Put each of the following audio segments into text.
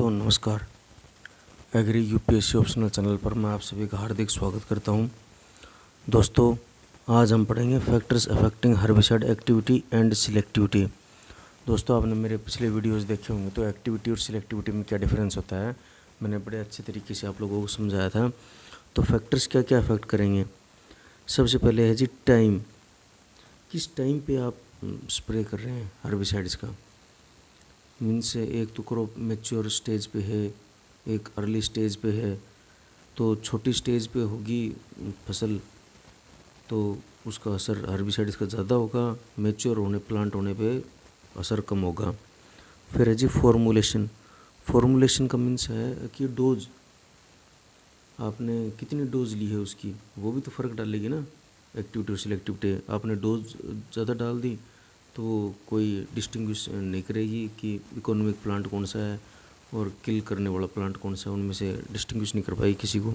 दोस्तों नमस्कार। Agree UPSC optional channel पर मैं आप सभी का हार्दिक स्वागत करता हूं। दोस्तों आज हम पढ़ेंगे factors affecting herbicide activity and selectivity. दोस्तों आपने मेरे पिछले वीडियोस देखे होंगे तो एक्टिविटी और सिलेक्टिविटी में क्या डिफरेंस होता है मैंने बड़े अच्छे तरीके से आप लोगों को समझाया था। तो फैक्टर्स क्या क्या अफेक्ट करेंगे। सबसे पहले है जी टाइम, किस टाइम पे आप स्प्रे कर रहे हैं हर्बिसाइड्स का। मीन्स एक तो क्रॉप मैच्योर स्टेज पे है, एक अर्ली स्टेज पे है। तो छोटी स्टेज पे होगी फसल तो उसका असर हर्बिसाइड्स का ज़्यादा होगा, मैच्योर होने प्लांट होने पे असर कम होगा। फिर है जी फॉर्मुलेशन। फॉर्मुलेशन का मीन्स है कि डोज, आपने कितनी डोज ली है उसकी वो भी तो फ़र्क डालेगी ना। एक्टिविटी और सिलेक्टिविटी, आपने डोज ज़्यादा डाल दी तो कोई डिस्टिंग्विश नहीं करेगी कि इकोनॉमिक प्लांट कौन सा है और किल करने वाला प्लांट कौन सा है, उनमें से डिस्टिंग्विश नहीं कर पाएगी किसी को।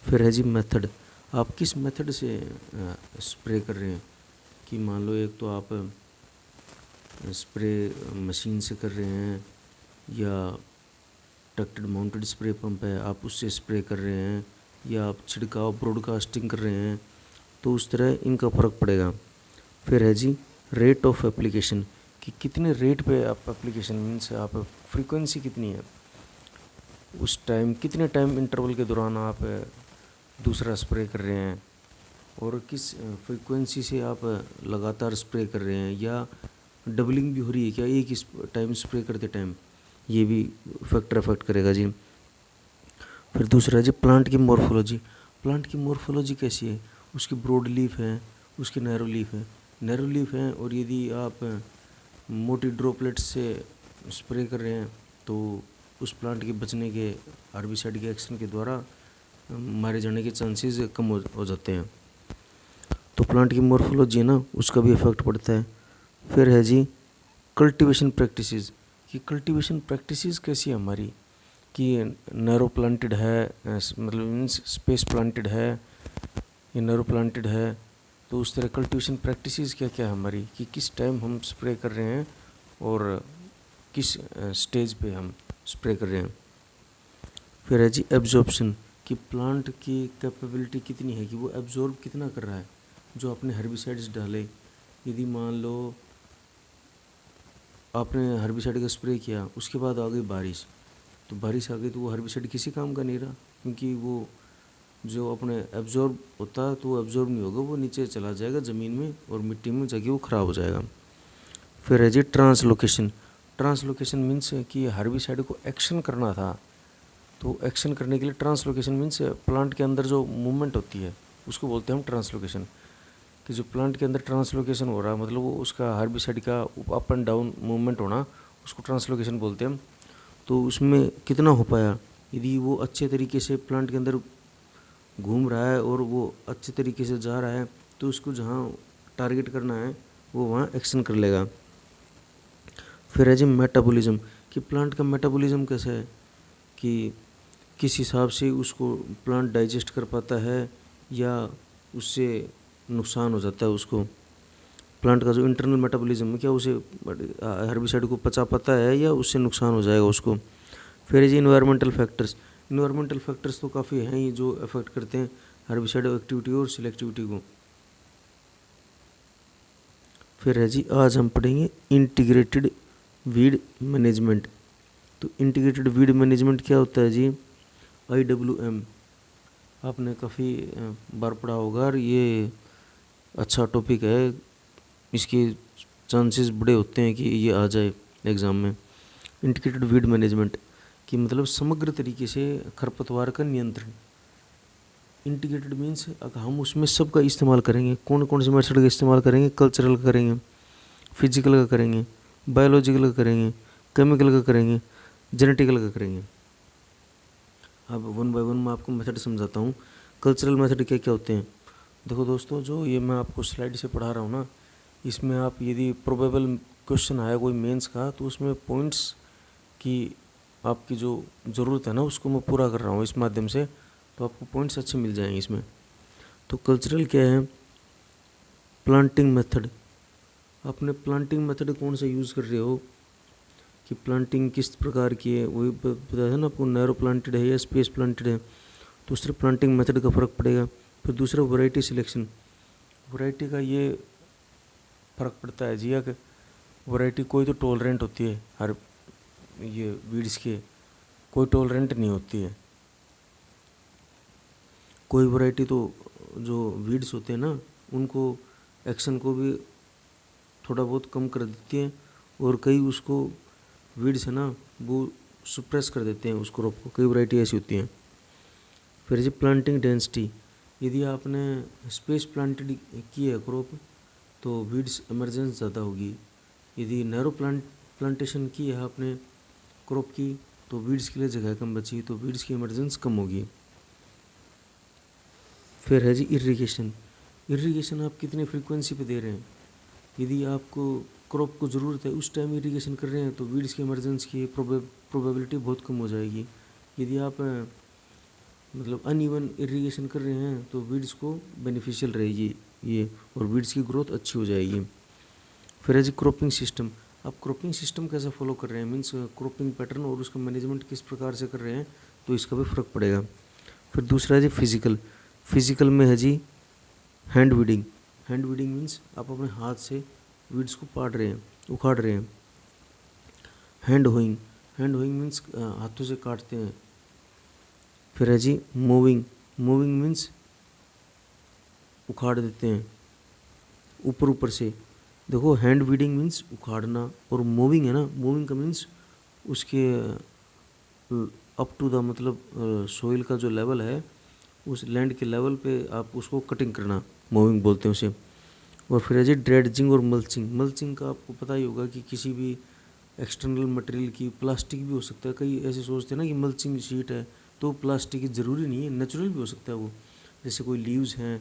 फिर है जी मेथड, आप किस मेथड से स्प्रे कर रहे हैं। कि मान लो एक तो आप स्प्रे मशीन से कर रहे हैं या डक्टेड माउंटेड स्प्रे पंप है आप उससे स्प्रे कर रहे हैं या आप छिड़काव ब्रॉडकास्टिंग कर रहे हैं, तो उस तरह इनका फ़र्क पड़ेगा। फिर है जी रेट ऑफ एप्लीकेशन, कि कितने रेट पे आप एप्लीकेशन मीन्स आप फ्रीक्वेंसी कितनी है, उस टाइम कितने टाइम इंटरवल के दौरान आप दूसरा स्प्रे कर रहे हैं और किस फ्रीक्वेंसी से आप लगातार स्प्रे कर रहे हैं या डबलिंग भी हो रही है क्या एक टाइम स्प्रे करते टाइम, ये भी फैक्टर अफेक्ट करेगा जी। फिर दूसरा जी प्लांट की मॉर्फोलॉजी। प्लांट की मॉर्फोलॉजी कैसी है, उसकी ब्रॉड लीफ है, उसकी नैरो लीफ है। नैरो लीफ है और यदि आप मोटी ड्रॉपलेट्स से स्प्रे कर रहे हैं तो उस प्लांट के बचने के हर्बिसाइड के एक्शन के द्वारा मारे जाने के चांसेस कम हो जाते हैं। तो प्लांट की मॉर्फोलॉजी है ना उसका भी इफेक्ट पड़ता है। फिर है जी कल्टीवेशन प्रैक्टिसेस, कि कल्टीवेशन प्रैक्टिसेस कैसी है हमारी, कि नैरो प्लांटेड है मतलब मीन्स स्पेस प्लांटेड है या नैरो प्लांटेड है, तो उस तरह कल्टीवेशन प्रैक्टिसेस क्या क्या है हमारी, कि किस टाइम हम स्प्रे कर रहे हैं और किस स्टेज पे हम स्प्रे कर रहे हैं। फिर है जी एब्जॉर्प्शन, कि प्लांट की कैपेबिलिटी कितनी है कि वो एब्जॉर्ब कितना कर रहा है जो आपने हर्बिसाइड्स डाले। यदि मान लो आपने हर्बिसाइड का स्प्रे किया उसके बाद आ गई बारिश, तो बारिश आ गई तो वो हर्बिसाइड किसी काम का नहीं रहा, क्योंकि वो जो अपने एब्जॉर्ब होता है तो वो एब्जॉर्ब नहीं होगा, वो नीचे चला जाएगा ज़मीन में और मिट्टी में जाके वो ख़राब हो जाएगा। फिर है जी ट्रांसलोकेशन। ट्रांसलोकेशन मीन्स कि हर्बिसाइड को एक्शन करना था तो एक्शन करने के लिए ट्रांसलोकेशन मीन्स प्लांट के अंदर जो मूवमेंट होती है उसको बोलते हैं हम ट्रांसलोकेशन। कि जो प्लांट के अंदर ट्रांसलोकेशन हो रहा है मतलब वो उसका हर्बिसाइड का अप एंड डाउन मूवमेंट होना उसको ट्रांसलोकेशन बोलते हैं हम। तो उसमें कितना हो पाया, यदि वो अच्छे तरीके से प्लांट के अंदर घूम रहा है और वो अच्छे तरीके से जा रहा है तो उसको जहाँ टारगेट करना है वो वहाँ एक्शन कर लेगा। फिर है जी मेटाबॉलिज्म, कि प्लांट का मेटाबॉलिज्म कैसा है, कि किस हिसाब से उसको प्लांट डाइजेस्ट कर पाता है या उससे नुकसान हो जाता है उसको। प्लांट का जो इंटरनल मेटाबॉलिज्म है क्या उसे हर्बिसाइड को पचा पाता है या उससे नुकसान हो जाएगा उसको। फिर है जी इन्वायरमेंटल फैक्टर्स। इन्वायरमेंटल फैक्टर्स तो काफ़ी हैं ही जो अफेक्ट करते हैं हर्बिसाइड एक्टिविटी और सिलेक्टिविटी को। फिर है जी आज हम पढ़ेंगे इंटीग्रेटेड वीड मैनेजमेंट। तो इंटीग्रेटेड वीड मैनेजमेंट क्या होता है जी, IWM आपने काफ़ी बार पढ़ा होगा और ये अच्छा टॉपिक है, इसके चांसेस बड़े होते हैं कि ये आ जाए एग्ज़ाम में। इंटीग्रेटेड वीड मैनेजमेंट कि मतलब समग्र तरीके से खरपतवार का नियंत्रण। इंटीग्रेटेड मीन्स हम उसमें सब का इस्तेमाल करेंगे, कौन कौन से मेथड का इस्तेमाल करेंगे, कल्चरल का करेंगे, फिजिकल का करेंगे, बायोलॉजिकल का करेंगे, केमिकल का करेंगे, जेनेटिकल का करेंगे। अब वन बाय वन मैं आपको मेथड समझाता हूँ। कल्चरल मेथड क्या क्या होते हैं। देखो दोस्तों जो ये मैं आपको स्लाइड से पढ़ा रहा हूँ ना, इसमें आप यदि प्रोबेबल क्वेश्चन आया कोई मेंस का तो उसमें पॉइंट्स की आपकी जो ज़रूरत है ना उसको मैं पूरा कर रहा हूँ इस माध्यम से, तो आपको पॉइंट्स अच्छे मिल जाएंगे इसमें। तो कल्चरल क्या है, प्लांटिंग मेथड। आपने प्लांटिंग मेथड कौन सा यूज़ कर रहे हो, कि प्लांटिंग किस प्रकार की है, वही बताया था ना आपको, नैरो प्लांटेड है या स्पेस प्लांटेड है। दूसरे प्लांटिंग मेथड का फ़र्क पड़ेगा। फिर दूसरा वैरायटी सिलेक्शन, वैरायटी का ये फ़र्क पड़ता है जी। कि वैरायटी कोई तो टॉलरेंट होती है, हर ये वीड्स के कोई टॉलरेंट नहीं होती है। कोई वैरायटी तो जो वीड्स होते हैं ना, उनको एक्शन को भी थोड़ा बहुत कम कर देती है, और कई उसको वीड्स है ना वो सुप्रेस कर देते हैं उस क्रॉप को। कई वैरायटी ऐसी होती हैं। फिर जी प्लांटिंग डेंसिटी, यदि आपने स्पेस प्लांटेड की है क्रॉप तो वीड्स इमरजेंस ज़्यादा होगी। यदि नैरो प्लांटेशन की है आपने क्रॉप की तो वीड्स के लिए जगह कम बची, तो वीड्स की इमरजेंस कम होगी। फिर है जी इरिगेशन, इरिगेशन आप कितनी फ्रीक्वेंसी पे दे रहे हैं। यदि आपको क्रॉप को ज़रूरत है उस टाइम इरिगेशन कर रहे हैं तो वीड्स की इमरजेंस की प्रोबेबिलिटी बहुत कम हो जाएगी। यदि आप मतलब अनइवन इरिगेशन कर रहे हैं तो वीड्स को बेनिफिशियल रहेगी ये, और वीड्स की ग्रोथ अच्छी हो जाएगी। फिर है जी क्रॉपिंग सिस्टम, आप क्रॉपिंग सिस्टम कैसे फॉलो कर रहे हैं, मीन्स क्रॉपिंग पैटर्न और उसका मैनेजमेंट किस प्रकार से कर रहे हैं, तो इसका भी फ़र्क पड़ेगा। फिर दूसरा है जी फिजिकल, फिजिकल में है जी hand weeding. Hand weeding means आप अपने हाथ से वीड्स को पाड़ रहे हैं, उखाड़ रहे हैं। Hand hoeing, hand hoeing means हाथों से काटते हैं। फिर है जी मूविंग, मूविंग मीन्स उखाड़ देते हैं ऊपर ऊपर से। देखो हैंड वीडिंग मीन्स उखाड़ना, और मूविंग है ना, मूविंग का मीन्स उसके अप टू द मतलब सोइल का जो लेवल है उस लैंड के लेवल पे आप उसको कटिंग करना, मूविंग बोलते हैं उसे। और फिर है जी ड्रेडजिंग और मल्चिंग। मल्चिंग का आपको पता ही होगा कि किसी भी एक्सटर्नल मटेरियल की, प्लास्टिक भी हो सकता है, कई ऐसे सोचते हैं ना कि मल्चिंग शीट है तो प्लास्टिक, ज़रूरी नहीं है, नेचुरल भी हो सकता है वो। जैसे कोई लीव्स हैं,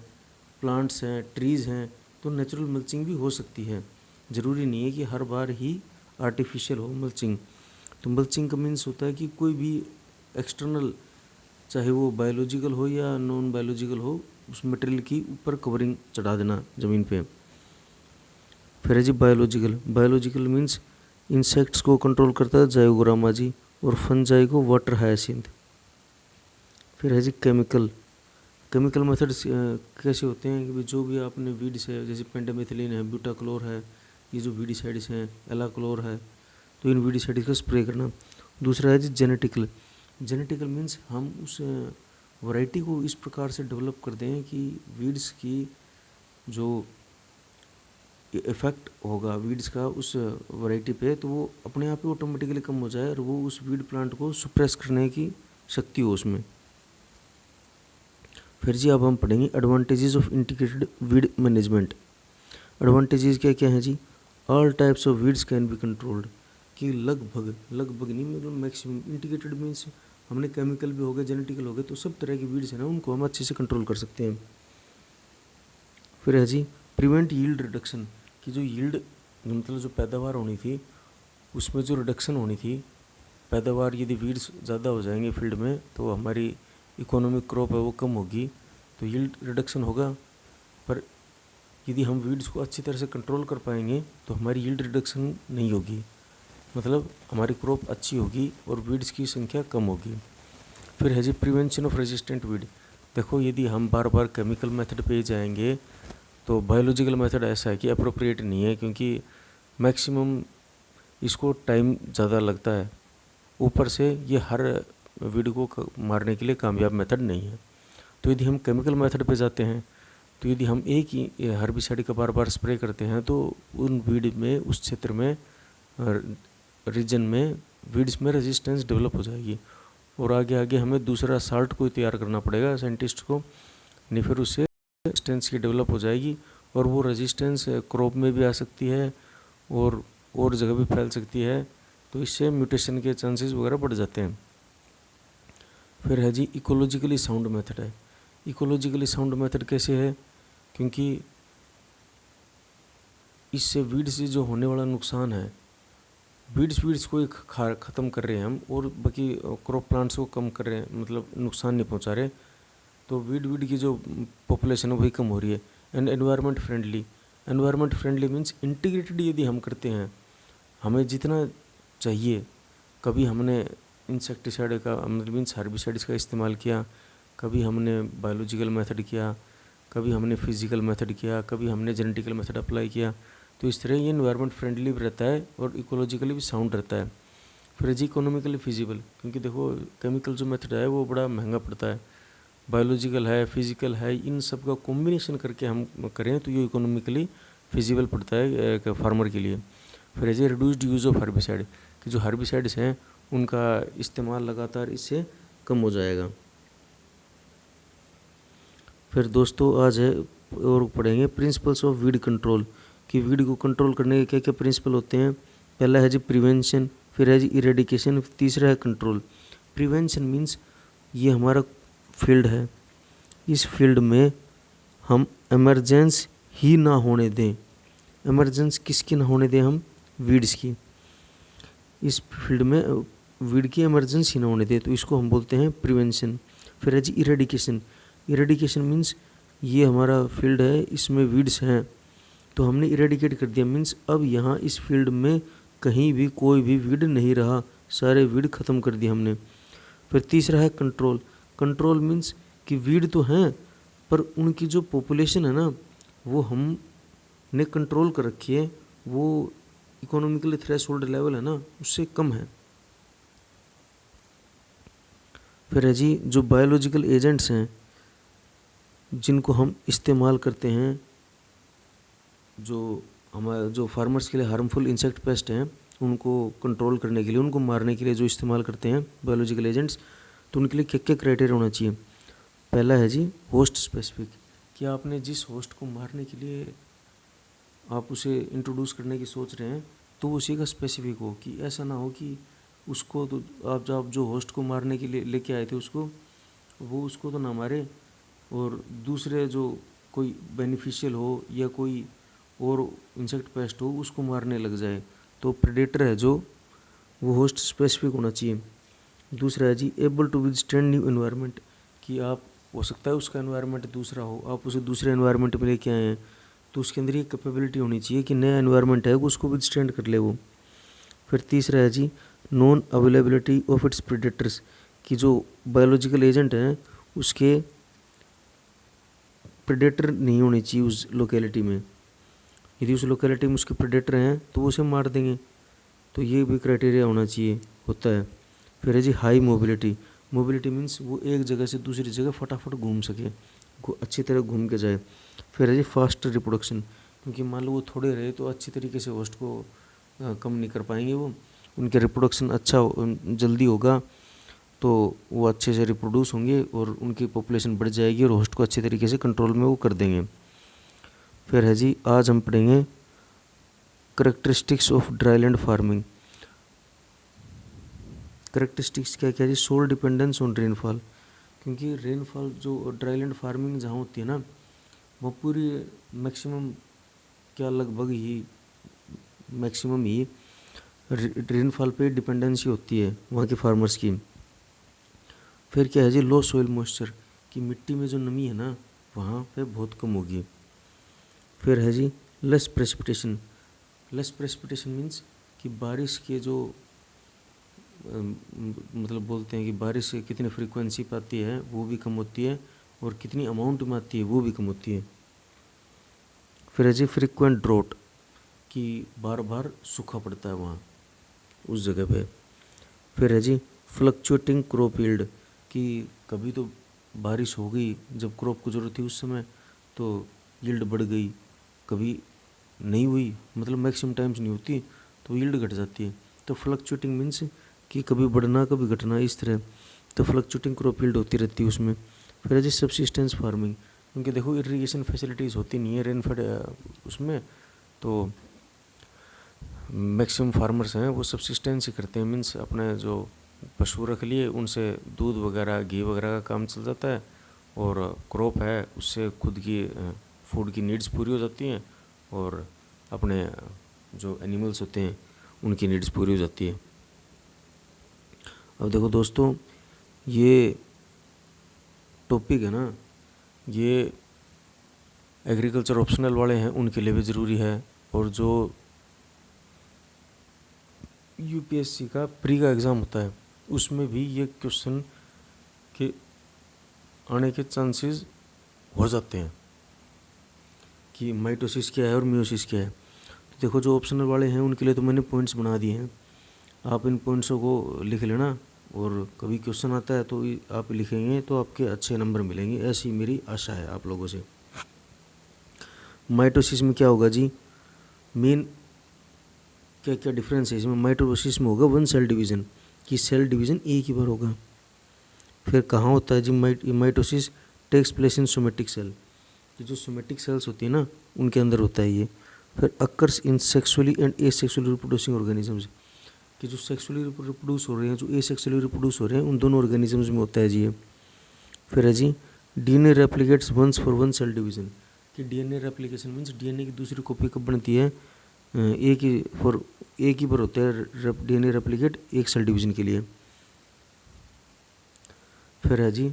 प्लांट्स हैं, ट्रीज़ हैं, तो नेचुरल मल्चिंग भी हो सकती है। ज़रूरी नहीं है कि हर बार ही आर्टिफिशियल हो मल्चिंग। तो मल्चिंग का मीन्स होता है कि कोई भी एक्सटर्नल, चाहे वो बायोलॉजिकल हो या नॉन बायोलॉजिकल हो, उस मटेरियल की ऊपर कवरिंग चढ़ा देना ज़मीन पे। फिर है जी बायोलॉजिकल, बायोलॉजिकल मीन्स इंसेक्ट्स को कंट्रोल करता है जाइगोग्रामा जी, और फंजाई को वाटर हायासिंथ। फिर है जी केमिकल, केमिकल मेथड्स कैसे होते हैं कि जो भी आपने वीड्स है, जैसे पेंटामिथिलिन है, ब्यूटाक्लोर है, ये जो वीडिसाइड्स हैं, एलाक्लोर है, तो इन वीडिसाइड्स का स्प्रे करना। दूसरा है जी जेनेटिकल, जेनेटिकल मीन्स हम उस वैरायटी को इस प्रकार से डेवलप कर दें कि वीड्स की जो इफ़ेक्ट होगा वीड्स का उस वैरायटी पे, तो वो अपने आप ही ऑटोमेटिकली कम हो जाए और वो उस वीड प्लांट को सुप्रेस करने की शक्ति हो उसमें। फिर जी अब हम पढ़ेंगे advantages of integrated weed management. Advantages क्या क्या हैं जी। All types of weeds can be controlled, कि लगभग, लगभग नहीं मतलब मैक्सिमम। इंटीग्रेटेड मीन्स हमने केमिकल भी हो गए, जेनेटिकल हो गए, तो सब तरह की वीड्स है ना उनको हम अच्छे से कंट्रोल कर सकते हैं। फिर है जी प्रिवेंट यील्ड रिडक्शन, कि जो यील्ड मतलब जो पैदावार होनी थी उसमें जो रिडक्शन होनी थी, पैदावार यदि वीड्स ज़्यादा हो जाएंगे फील्ड में तो हमारी इकोनॉमिक क्रॉप है वो कम होगी, तो यील्ड रिडक्शन होगा। पर यदि हम वीड्स को अच्छी तरह से कंट्रोल कर पाएंगे तो हमारी यील्ड रिडक्शन नहीं होगी, मतलब हमारी क्रॉप अच्छी होगी और वीड्स की संख्या कम होगी। फिर है जी प्रिवेंशन ऑफ रेजिस्टेंट वीड। देखो यदि हम बार बार केमिकल मेथड पे जाएंगे तो बायोलॉजिकल मेथड ऐसा है कि अप्रोप्रिएट नहीं है, क्योंकि मैक्सिमम इसको टाइम ज़्यादा लगता है, ऊपर से ये हर वीड को मारने के लिए कामयाब मेथड नहीं है। तो यदि हम केमिकल मेथड पे जाते हैं, तो यदि हम एक ही हर्बिसाइड का बार बार स्प्रे करते हैं तो उन वीड में, उस क्षेत्र में, रीजन में वीड्स में रेजिस्टेंस डेवलप हो जाएगी, और आगे आगे हमें दूसरा साल्ट को तैयार करना पड़ेगा साइंटिस्ट को, नहीं फिर उससे रेजिस्टेंस की डेवलप हो जाएगी, और वो रेजिस्टेंस क्रॉप में भी आ सकती है और जगह भी फैल सकती है, तो इससे म्यूटेशन के चांसेस वगैरह बढ़ जाते हैं। फिर है जी इकोलॉजिकली साउंड मेथड है। इकोलॉजिकली साउंड मेथड कैसे है, क्योंकि इससे वीड से जो होने वाला नुकसान है, वीड्स को एक ख़त्म कर रहे हैं हम, और बाकी क्रॉप प्लांट्स को कम कर रहे हैं, मतलब नुकसान नहीं पहुंचा रहे, तो वीड की जो पॉपुलेशन है वही कम हो रही है। And environment friendly, environment friendly means integrated यदि हम करते हैं, हमें जितना चाहिए, कभी हमने इंसेक्टिसाइड का मतलब मीन्स हर्बिसाइड्स का इस्तेमाल किया, कभी हमने बायोलॉजिकल मेथड किया, कभी हमने फिजिकल मेथड किया, कभी हमने जेनेटिकल मेथड अप्लाई किया। तो इस तरह ये एनवायरनमेंट फ्रेंडली भी रहता है और इकोलॉजिकली भी साउंड रहता है। फिर जी इकोनॉमिकली फिजिबल, क्योंकि देखो केमिकल जो मेथड है वो बड़ा महंगा पड़ता है, बायोलॉजिकल है, फिजिकल है, इन सब का कॉम्बिनेशन करके हम करें तो ये इकोनॉमिकली फिजिबल पड़ता है एक फार्मर के लिए। फिर ऐसे रिड्यूस्ड यूज़ ऑफ हर्बिसाइड, कि जो हर्बिसाइड्स हैं उनका इस्तेमाल लगातार इससे कम हो जाएगा। फिर दोस्तों आज है और पढ़ेंगे प्रिंसिपल्स ऑफ वीड कंट्रोल, कि वीड को कंट्रोल करने के क्या क्या प्रिंसिपल होते हैं। पहला है जी प्रिवेंशन, फिर है जी इरेडिकेशन, तीसरा है कंट्रोल। प्रिवेंशन मीन्स ये हमारा फील्ड है, इस फील्ड में हम एमरजेंस ही ना होने दें। एमरजेंस किसकी ना होने दें? हम वीड्स की। इस फील्ड में वीड की एमरजेंसी ना होने दें, तो इसको हम बोलते हैं प्रिवेंशन। फिर है जी इरेडिकेशन। इरेडिकेशन मीन्स ये हमारा फील्ड है, इसमें वीड्स हैं तो हमने इरेडिकेट कर दिया, मीन्स अब यहाँ इस फील्ड में कहीं भी कोई भी वीड नहीं रहा, सारे वीड ख़त्म कर दिए हमने। फिर तीसरा है कंट्रोल। कंट्रोल मीन्स कि वीड तो हैं पर उनकी जो पॉपुलेशन है ना वो हमने कंट्रोल कर रखी है, वो इकोनॉमिकली थ्रेशोल्ड लेवल है ना उससे कम है। फिर है जी जो बायोलॉजिकल एजेंट्स हैं जिनको हम इस्तेमाल करते हैं, जो हमारे जो फार्मर्स के लिए हार्मफुल इंसेक्ट पेस्ट हैं उनको कंट्रोल करने के लिए, उनको मारने के लिए जो इस्तेमाल करते हैं बायोलॉजिकल एजेंट्स, तो उनके लिए क्या क्या क्राइटेरिया होना चाहिए। पहला है जी होस्ट स्पेसिफिक, कि आपने जिस होस्ट को मारने के लिए आप उसे इंट्रोड्यूस करने की सोच रहे हैं तो उसी का स्पेसिफिक हो, कि ऐसा ना हो कि उसको तो आप जो होस्ट को मारने के लिए लेके आए थे उसको वो उसको तो ना मारे और दूसरे जो कोई बेनिफिशियल हो या कोई और इंसेक्ट पेस्ट हो उसको मारने लग जाए। तो प्रेडेटर है जो वो होस्ट स्पेसिफिक होना चाहिए। दूसरा है जी able to withstand new environment, कि आप हो सकता है उसका एनवायरनमेंट दूसरा हो, आप उसे दूसरे एनवायरनमेंट में लेके आए हैं तो उसके अंदर ये कैपेबिलिटी होनी चाहिए कि नया एनवायरनमेंट है उसको विदस्टैंड कर ले वो। फिर तीसरा है जी non availability of its predators, कि जो बायोलॉजिकल एजेंट हैं उसके प्रेडेटर नहीं होने चाहिए उस लोकेलिटी में। यदि उस लोकेलिटी में उसके प्रेडेटर हैं तो वो उसे मार देंगे, तो ये भी क्राइटेरिया होना चाहिए होता है। फिर है जी हाई मोबिलिटी। मोबिलिटी मीन्स वो एक जगह से दूसरी जगह फटाफट घूम सके, अच्छी तरह घूम के जाए। फिर है जी फास्ट रिप्रोडक्शन, क्योंकि मान लो वो थोड़े रहे तो अच्छी तरीके से होस्ट को कम नहीं कर पाएंगे, वो उनके रिप्रोडक्शन अच्छा जल्दी होगा तो वो अच्छे से रिप्रोड्यूस होंगे और उनकी पॉपुलेशन बढ़ जाएगी और होस्ट को अच्छे तरीके से कंट्रोल में वो कर देंगे। फिर है जी आज हम पढ़ेंगे characteristics of dryland farming. Characteristics क्या क्या जी? सोल डिपेंडेंस ऑन रेनफॉल, क्योंकि रेनफॉल जो ड्राईलैंड फार्मिंग जहाँ होती है ना वो पूरी मैक्सिमम क्या लगभग ही मैक्सिमम ही रेनफॉल पे डिपेंडेंसी होती है वहाँ के फार्मर्स की। फिर क्या है जी लो सोइल मॉइस्चर, कि मिट्टी में जो नमी है ना वहाँ पे बहुत कम होगी। फिर है जी less precipitation. Less precipitation means कि बारिश के जो मतलब बोलते हैं कि बारिश कितनी फ्रीक्वेंसी पे आती है वो भी कम होती है और कितनी अमाउंट में आती है वो भी कम होती है। फिर है जी फ्रीक्वेंट ड्रॉट, कि बार बार सूखा पड़ता है वहाँ उस जगह पे। फिर है जी फ्लक्चुएटिंग क्रॉप यील्ड, कि कभी तो बारिश हो गई जब क्रॉप को ज़रूरत थी उस समय तो यील्ड बढ़ गई, कभी नहीं हुई मतलब मैक्सिमम टाइम्स नहीं होती तो यील्ड घट जाती है। तो फ्लक्चुएटिंग मीन्स कि कभी बढ़ना कभी घटना इस तरह, तो फ्लक्चुएटिंग क्रॉप यील्ड होती रहती है उसमें। फिर है जी सब्सिस्टेंस फार्मिंग, क्योंकि देखो इरिगेशन फैसिलिटीज़ होती नहीं है रेनफेड उसमें, तो मैक्सिमम फार्मर्स हैं वो सब्सिस्टेंस ही करते हैं, मीन्स अपने जो पशु रख लिए उनसे दूध वगैरह घी वगैरह का काम चल जाता है और क्रॉप है उससे खुद की फूड की नीड्स पूरी हो जाती हैं और अपने जो एनिमल्स होते हैं उनकी नीड्स पूरी हो जाती है। अब देखो दोस्तों ये टॉपिक है ना ये एग्रीकल्चर ऑप्शनल वाले हैं उनके लिए भी ज़रूरी है, और जो यूपीएससी का प्री का एग्ज़ाम होता है, उसमें भी ये क्वेश्चन के आने के चांसेस हो जाते हैं कि माइटोसिस क्या है और मियोसिस क्या है। तो देखो जो ऑप्शनल वाले हैं उनके लिए तो मैंने पॉइंट्स बना दिए हैं, आप इन पॉइंट्सों को लिख लेना और कभी क्वेश्चन आता है तो आप लिखेंगे तो आपके अच्छे नंबर मिलेंगे, ऐसी मेरी आशा है आप लोगों से। माइटोसिस में क्या होगा जी, मेन क्या क्या डिफरेंस है इसमें। माइटोसिस में होगा वन सेल डिवीज़न, कि सेल डिवीज़न एक ही बार होगा। फिर कहाँ होता है जी mitosis, takes place in somatic cell, कि जो सोमेटिक सेल्स होती है ना उनके अंदर होता है ये। फिर occurs in sexually and asexually reproducing organisms, कि जो सेक्सुअली रिप्रोड्यूस हो रहे हैं, जो एसेक्सुअली रिप्रोड्यूस हो रहे हैं, उन दोनों ऑर्गेनिजम्स में होता है जी ये। फिर है जी DNA replicates once for one cell division, कि डीएनए रेप्लिकेशन मीन्स डीएनए की दूसरी कॉपी कब बनती है, एक ही बार होता है डीएनए रेप्लिकेट एक सेल डिवीज़न के लिए। फिर है जी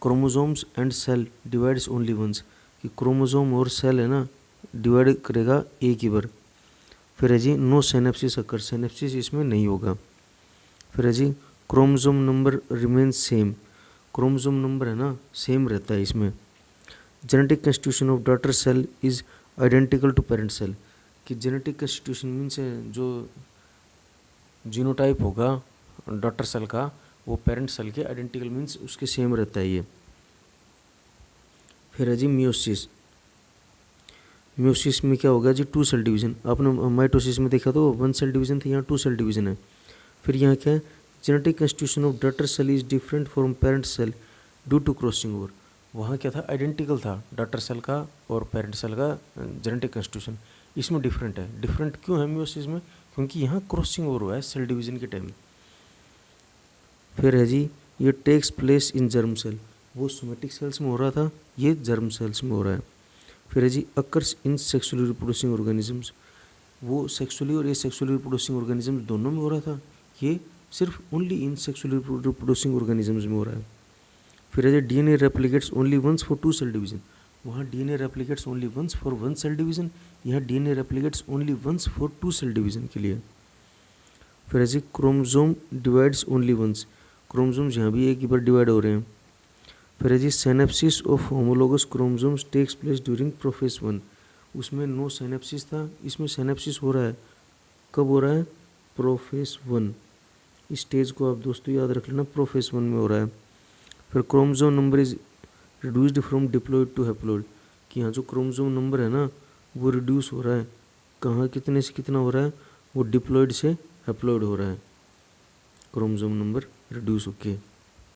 chromosomes and cell divides only once, कि क्रोमोसोम और सेल है ना डिवाइड करेगा एक ही बार। फिर है जी नो सिनेप्सिस अकर, सिनेप्सिस इसमें नहीं होगा। फिर है जी chromosome number remains same, chromosome number है ना सेम रहता है इसमें। Genetic constitution of daughter cell is identical to parent cell, कि जेनेटिक कंस्टिट्यूशन मीन्स जो जीनोटाइप होगा डॉटर सेल का वो पेरेंट सेल के आइडेंटिकल मीन्स उसके सेम रहता है ये। फिर है जी मियोसिस, मियोसिस में क्या होगा जी टू सेल डिवीज़न, आपने माइटोसिस में देखा तो वन सेल डिवीज़न था, यहाँ टू सेल डिवीज़न है। फिर यहाँ क्या है, genetic constitution of daughter cell is different from parent cell due to crossing over, वहाँ क्या था आइडेंटिकल था डॉटर सेल का और पेरेंट सेल का जेनेटिक कंस्टिट्यूशन, इसमें डिफरेंट है। डिफरेंट क्यों है मियोसिस में, क्योंकि यहाँ क्रॉसिंग ओवर हुआ है सेल डिवीज़न के टाइम। फिर है जी ये takes place in germ cell, वो सोमेटिक सेल्स में हो रहा था, ये जर्म सेल्स में हो रहा है। फिर है जी occurs in sexually reproducing organisms, वो सेक्सुअली और एसेक्सुअली रिप्रोड्यूसिंग ऑर्गेनिजम्स दोनों में हो रहा था, ये सिर्फ only in sexually reproducing organisms में हो रहा है। फिर है जी DNA replicates only once for two cell division, वहाँ DNA replicates only once for one cell division, यहाँ DNA replicates only once for two cell division के लिए। फिर है जी chromosome divides only once, chromosomes यहाँ भी एक ही बार डिवाइड हो रहे हैं। फिर है जी synapsis of homologous chromosomes takes place during prophase one, उसमें नो सिनेप्सिस था, इसमें सिनेप्सिस हो रहा है, कब हो रहा है, प्रोफेस वन, इस स्टेज को आप दोस्तों याद रख लेना, प्रोफेस वन में हो रहा है। फिर chromosome number is reduced from diploid to haploid, कि यहाँ जो क्रोमोसोम नंबर है ना वो रिड्यूस हो रहा है, कहाँ कितने से कितना हो रहा है, वो डिप्लॉइड से हैप्लॉइड हो रहा है, क्रोमोसोम नंबर रिड्यूस होके।